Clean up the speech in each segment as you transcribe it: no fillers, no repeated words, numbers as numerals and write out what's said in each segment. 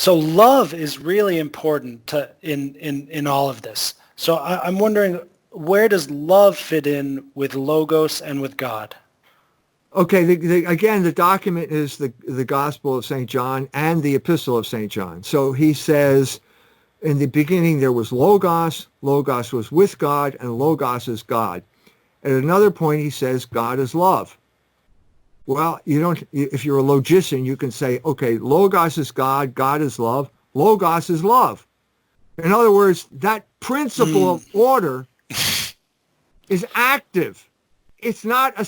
So love is really important in all of this. So I'm wondering, where does love fit in with Logos and with God? Okay, again, the document is the Gospel of St. John and the Epistle of St. John. So he says, in the beginning there was Logos, Logos was with God, and Logos is God. At another point he says God is love. Well, if you're a logician, you can say, okay, Logos is God, God is love, Logos is love. In other words, that principle of order is active. It's not a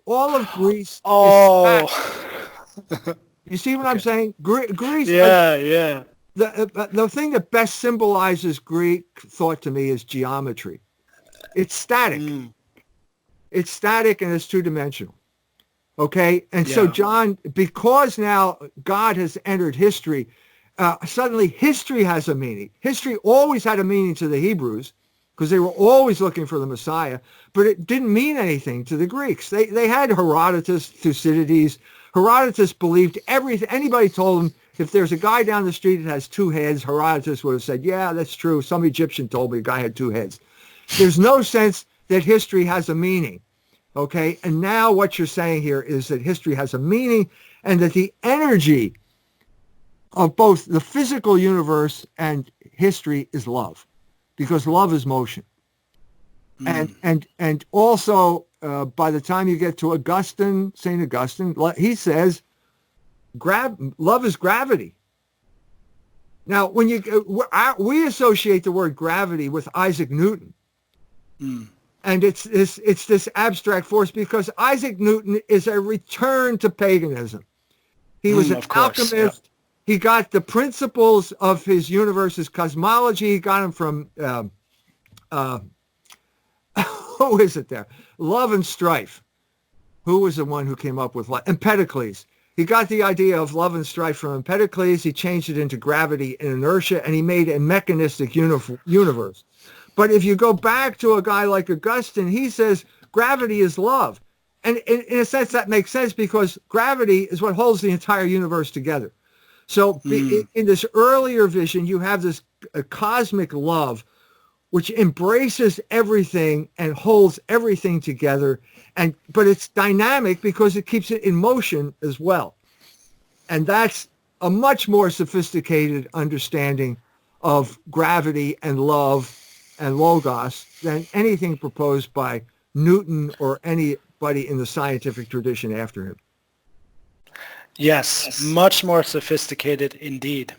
all of Greece is static. You see what I'm saying? Greece. Yeah. The thing that best symbolizes Greek thought to me is geometry. It's static. It's static and it's two-dimensional. Okay? And so John, because now God has entered history, suddenly history has a meaning. History always had a meaning to the Hebrews because they were always looking for the Messiah, but it didn't mean anything to the Greeks. They had Herodotus, Thucydides. Herodotus believed everything. Anybody told him, if there's a guy down the street that has two heads, Herodotus would have said, yeah, that's true. Some Egyptian told me a guy had two heads. There's no sense that history has a meaning. Okay, and now what you're saying here is that history has a meaning and that the energy of both the physical universe and history is love, because love is motion. And also, by the time you get to Augustine, St. Augustine, he says, love is gravity. Now, when we associate the word gravity with Isaac Newton. And it's this abstract force because Isaac Newton is a return to paganism. He was an alchemist. Yeah. He got the principles of his universe's cosmology. He got them from, who is it there? Love and Strife. Who was the one who came up with Empedocles. He got the idea of love and strife from Empedocles. He changed it into gravity and inertia, and he made a mechanistic universe. But if you go back to a guy like Augustine, he says gravity is love. And in a sense, that makes sense because gravity is what holds the entire universe together. So in this earlier vision, you have this cosmic love, which embraces everything and holds everything together. But it's dynamic because it keeps it in motion as well. And that's a much more sophisticated understanding of gravity and love and logos than anything proposed by Newton or anybody in the scientific tradition after him. Yes, much more sophisticated indeed.